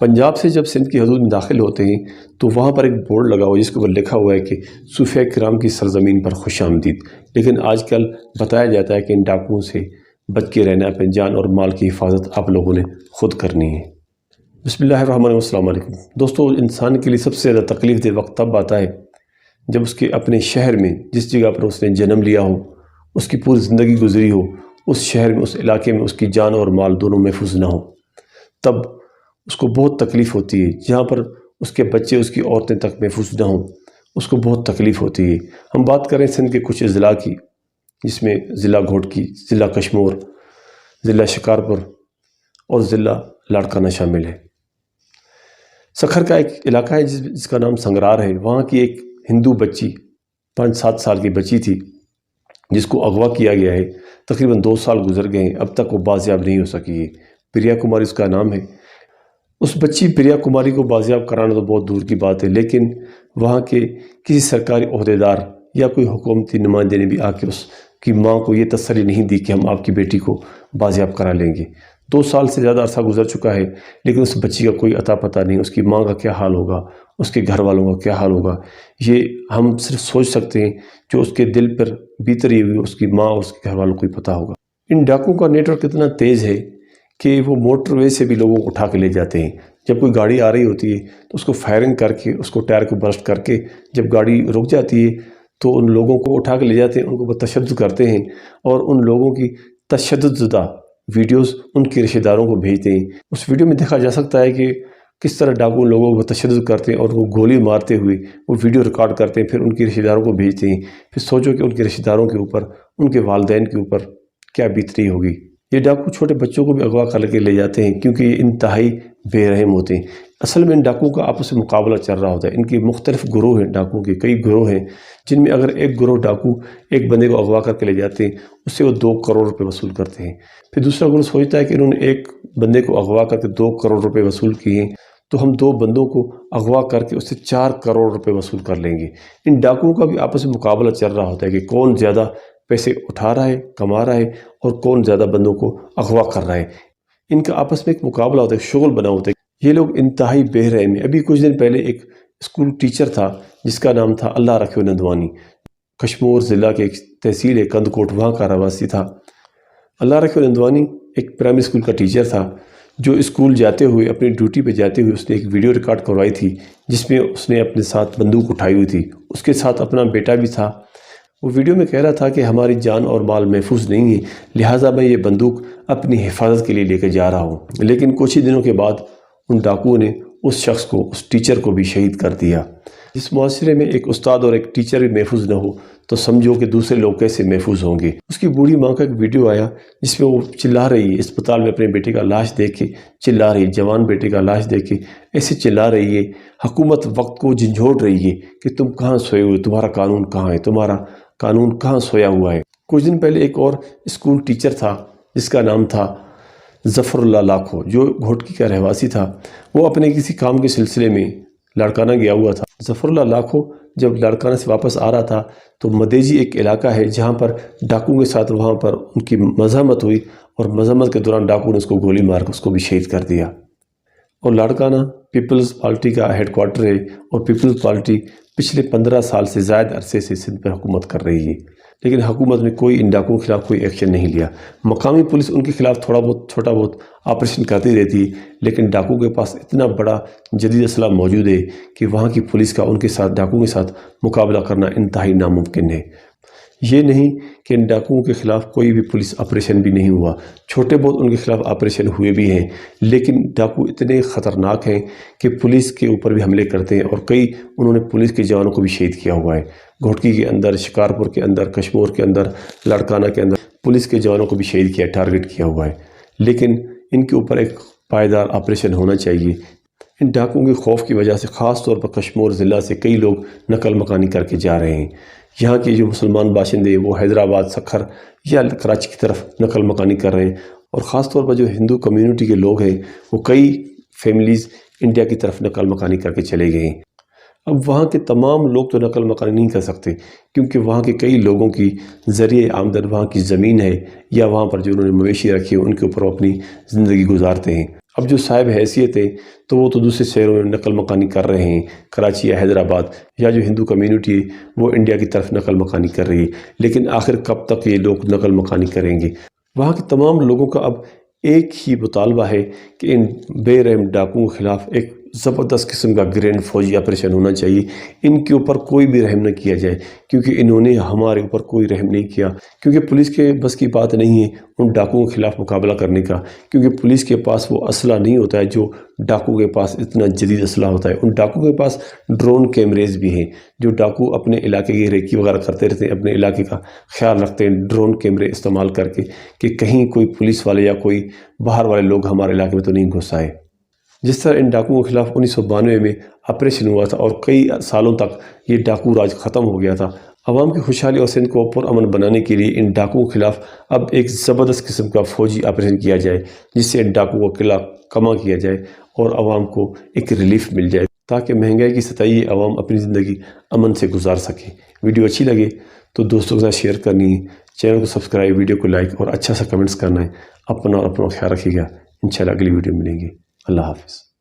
پنجاب سے جب سندھ کی حدود میں داخل ہوتے ہیں تو وہاں پر ایک بورڈ لگا ہوا ہے جس کے اوپر لکھا ہوا ہے کہ صوفیاء کرام کی سرزمین پر خوش آمدید، لیکن آج کل بتایا جاتا ہے کہ ان ڈاکوؤں سے بچ کے رہنا، اپنے جان اور مال کی حفاظت آپ لوگوں نے خود کرنی ہے۔ بسم اللہ الرحمن الرحیم، السلام علیکم دوستو۔ انسان کے لیے سب سے زیادہ تکلیف دہ وقت تب آتا ہے جب اس کے اپنے شہر میں، جس جگہ پر اس نے جنم لیا ہو، اس کی پوری زندگی گزری ہو، اس شہر میں، اس علاقے میں اس کی جان اور مال دونوں محفوظ نہ ہو، تب اس کو بہت تکلیف ہوتی ہے۔ جہاں پر اس کے بچے، اس کی عورتیں تک محفوظ نہ ہوں، اس کو بہت تکلیف ہوتی ہے۔ ہم بات کریں سندھ کے کچھ اضلاع کی، جس میں ضلع گھوٹکی، ضلع کشمور، ضلع شکارپور اور ضلع لاڑکانہ شامل ہے۔ سکھر کا ایک علاقہ ہے جس کا نام سنگرار ہے۔ وہاں کی ایک ہندو بچی، 5-7 سال کی بچی تھی، جس کو اغوا کیا گیا ہے۔ تقریباً 2 سال گزر گئے ہیں، اب تک وہ بازیاب نہیں ہو سکی ہے۔ پریا کماری اس کا نام ہے۔ اس بچی پریا کماری کو بازیاب کرانا تو بہت دور کی بات ہے، لیکن وہاں کے کسی سرکاری عہدیدار یا کوئی حکومتی نمائندے نے بھی آ کے اس کی ماں کو یہ تسلی نہیں دی کہ ہم آپ کی بیٹی کو بازیاب کرا لیں گے۔ 2 سال سے زیادہ عرصہ گزر چکا ہے، لیکن اس بچی کا کوئی عطا پتہ نہیں۔ اس کی ماں کا کیا حال ہوگا، اس کے گھر والوں کا کیا حال ہوگا، یہ ہم صرف سوچ سکتے ہیں۔ جو اس کے دل پر بیت رہی ہوئی، اس کی ماں اور اس کے گھر والوں کو ہی پتہ ہوگا۔ ان ڈاکوؤں کا نیٹ ورک اتنا تیز ہے کہ وہ موٹر وے سے بھی لوگوں کو اٹھا کے لے جاتے ہیں۔ جب کوئی گاڑی آ رہی ہوتی ہے تو اس کو فائرنگ کر کے، اس کو ٹائر کو برسٹ کر کے، جب گاڑی رک جاتی ہے تو ان لوگوں کو اٹھا کے لے جاتے ہیں، ان کو تشدد کرتے ہیں اور ان لوگوں کی تشدد زدہ ویڈیوز ان کے رشتہ داروں کو بھیجتے ہیں۔ اس ویڈیو میں دیکھا جا سکتا ہے کہ کس طرح ڈاکو لوگوں کو تشدد کرتے ہیں اور وہ گولی مارتے ہوئے وہ ویڈیو ریکارڈ کرتے ہیں، پھر ان کے رشتہ داروں کو بھیجتے ہیں۔ پھر سوچو کہ ان کے رشتہ داروں کے اوپر، ان کے والدین کے اوپر کیا بیت رہی ہوگی۔ یہ ڈاکو چھوٹے بچوں کو بھی اغوا کر کے لے جاتے ہیں کیونکہ یہ انتہائی بے رحم ہوتے ہیں۔ اصل میں ان ڈاکوؤں کا آپس میں مقابلہ چل رہا ہوتا ہے۔ ان کی مختلف گروہ ہیں، ڈاکوؤں کے کئی گروہ ہیں، جن میں اگر ایک گروہ ڈاکو ایک بندے کو اغوا کر کے لے جاتے ہیں، اس سے وہ 2 کروڑ روپے وصول کرتے ہیں۔ پھر دوسرا گروہ سوچتا ہے کہ انہوں نے ایک بندے کو اغوا کر کے 2 کروڑ روپے وصول کیے ہیں، تو ہم 2 بندوں کو اغوا کر کے اس سے 4 کروڑ روپے وصول کر لیں گے۔ ان ڈاکوؤں کا بھی آپس میں مقابلہ چل رہا ہوتا ہے کہ کون زیادہ پیسے اٹھا رہا ہے، کما رہا ہے، اور کون زیادہ بندوں کو اغوا کر رہا ہے۔ ان کا آپس میں ایک مقابلہ ہوتا ہے، شغل بنا ہوتا ہے۔ یہ لوگ انتہائی بے رحم ہیں۔ ابھی کچھ دن پہلے ایک اسکول ٹیچر تھا جس کا نام تھا اللہ رکھے نندوانی، کشمور ضلع کے ایک تحصیل ہے کند کوٹ، وہاں کا رہواسی تھا۔ اللہ رکھے نندوانی ایک پرائمری اسکول کا ٹیچر تھا جو اسکول جاتے ہوئے، اپنی ڈیوٹی پہ جاتے ہوئے، اس نے ایک ویڈیو ریکارڈ کروائی تھی جس میں اس نے اپنے ساتھ بندوق اٹھائی ہوئی تھی، اس کے ساتھ اپنا بیٹا بھی تھا۔ وہ ویڈیو میں کہہ رہا تھا کہ ہماری جان اور مال محفوظ نہیں ہے، لہٰذا میں یہ بندوق اپنی حفاظت کے لیے لے کے جا رہا ہوں۔ لیکن کچھ ہی دنوں کے بعد ان ڈاکوؤں نے اس شخص کو، اس ٹیچر کو بھی شہید کر دیا۔ جس معاشرے میں ایک استاد اور ایک ٹیچر بھی محفوظ نہ ہو تو سمجھو کہ دوسرے لوگ کیسے محفوظ ہوں گے۔ اس کی بوڑھی ماں کا ایک ویڈیو آیا جس میں وہ چلا رہی ہے، اسپتال میں اپنے بیٹے کا لاش دیکھ کے چلا رہی ہے، جوان بیٹے کا لاش دیکھ کے ایسے چلا رہی ہے۔ حکومت وقت کو جھنجھوڑ رہی ہے کہ تم کہاں سوئے ہوئے، تمہارا قانون کہاں ہے، تمہارا قانون کہاں سویا ہوا ہے۔ کچھ دن پہلے ایک اور اسکول ٹیچر تھا جس کا نام تھا ظفر اللہ لاکھو، جو گھوٹکی کا رہواسی تھا۔ وہ اپنے کسی کام کے سلسلے میں لاڑکانہ گیا ہوا تھا۔ ظفر اللہ لاکھو جب لاڑکانہ سے واپس آ رہا تھا تو مدیجی ایک علاقہ ہے جہاں پر ڈاکوؤں کے ساتھ وہاں پر ان کی مزاحمت ہوئی، اور مزاحمت کے دوران ڈاکو نے اس کو گولی مار کے اس کو بھی شہید کر دیا۔ اور لاڑکانہ پیپلز پارٹی کا ہیڈ کوارٹر ہے، اور پیپلز پارٹی پچھلے 15 سال سے زائد عرصے سے سندھ پر حکومت کر رہی ہے، لیکن حکومت نے کوئی ان ڈاکوؤں کے خلاف کوئی ایکشن نہیں لیا۔ مقامی پولیس ان کے خلاف چھوٹا بہت آپریشن کرتی رہتی ہے، لیکن ڈاکوؤں کے پاس اتنا بڑا جدید اسلحہ موجود ہے کہ وہاں کی پولیس کا ان کے ساتھ، ڈاکوؤں کے ساتھ مقابلہ کرنا انتہائی ناممکن ہے۔ یہ نہیں کہ ان ڈاکوؤں کے خلاف کوئی بھی پولیس آپریشن بھی نہیں ہوا، چھوٹے بہت ان کے خلاف آپریشن ہوئے بھی ہیں، لیکن ڈاکو اتنے خطرناک ہیں کہ پولیس کے اوپر بھی حملے کرتے ہیں، اور کئی انہوں نے پولیس کے جوانوں کو بھی شہید کیا ہوا ہے۔ گھوٹکی کے اندر، شکارپور کے اندر، کشمور کے اندر، لاڑکانہ کے اندر پولیس کے جوانوں کو بھی شہید کیا، ٹارگٹ کیا ہوا ہے، لیکن ان کے اوپر ایک پائیدار آپریشن ہونا چاہیے۔ ان ڈاکوؤں کے خوف کی وجہ سے خاص طور پر کشمور ضلع سے کئی لوگ نقل مکانی کر کے جا رہے ہیں۔ یہاں کے جو مسلمان باشندے وہ حیدرآباد، سکھر یا کراچی کی طرف نقل مکانی کر رہے ہیں، اور خاص طور پر جو ہندو کمیونٹی کے لوگ ہیں وہ کئی فیملیز انڈیا کی طرف نقل مکانی کر کے چلے گئے ہیں۔ اب وہاں کے تمام لوگ تو نقل مکانی نہیں کر سکتے کیونکہ وہاں کے کئی لوگوں کی ذریعہ آمدن وہاں کی زمین ہے، یا وہاں پر جو انہوں نے مویشی رکھی ہے ان کے اوپر وہ اپنی زندگی گزارتے ہیں۔ اب جو صاحب حیثیت ہیں تو وہ تو دوسرے شہروں میں نقل مکانی کر رہے ہیں، کراچی یا حیدرآباد، یا جو ہندو کمیونٹی ہے وہ انڈیا کی طرف نقل مکانی کر رہی ہے۔ لیکن آخر کب تک یہ لوگ نقل مکانی کریں گے؟ وہاں کے تمام لوگوں کا اب ایک ہی مطالبہ ہے کہ ان بے رحم ڈاکوؤں کے خلاف ایک زبردست قسم کا گرینڈ فوجی آپریشن ہونا چاہیے۔ ان کے اوپر کوئی بھی رحم نہ کیا جائے، کیونکہ انہوں نے ہمارے اوپر کوئی رحم نہیں کیا، کیونکہ پولیس کے بس کی بات نہیں ہے ان ڈاکوؤں کے خلاف مقابلہ کرنے کا، کیونکہ پولیس کے پاس وہ اسلحہ نہیں ہوتا ہے جو ڈاکو کے پاس اتنا جدید اسلحہ ہوتا ہے۔ ان ڈاکو کے پاس ڈرون کیمریز بھی ہیں، جو ڈاکو اپنے علاقے کی ریکی وغیرہ کرتے رہتے ہیں، اپنے علاقے کا خیال رکھتے ہیں ڈرون کیمرے استعمال کر کے کہ کہیں کوئی پولیس والے یا کوئی باہر والے لوگ ہمارے علاقے میں تو نہیں گھس آئے۔ جس طرح ان ڈاکوؤں کے خلاف 1992 میں آپریشن ہوا تھا اور کئی سالوں تک یہ ڈاکو راج ختم ہو گیا تھا، عوام کی خوشحالی اور سندھ کو پرامن بنانے کے لیے ان ڈاکوؤں کے خلاف اب ایک زبردست قسم کا فوجی آپریشن کیا جائے، جس سے ان ڈاکوؤں کا قلعہ کما کیا جائے اور عوام کو ایک ریلیف مل جائے، تاکہ مہنگائی کی ستائی عوام اپنی زندگی امن سے گزار سکیں۔ ویڈیو اچھی لگے تو دوستوں کے ساتھ شیئر کرنی ہے، چینل کو سبسکرائب، ویڈیو کو لائک اور اچھا سا کمنٹس کرنا ہے۔ اپنا خیال رکھیے گا، انشاءاللہ اگلی ویڈیو ملیں گے۔ اللہ حافظ۔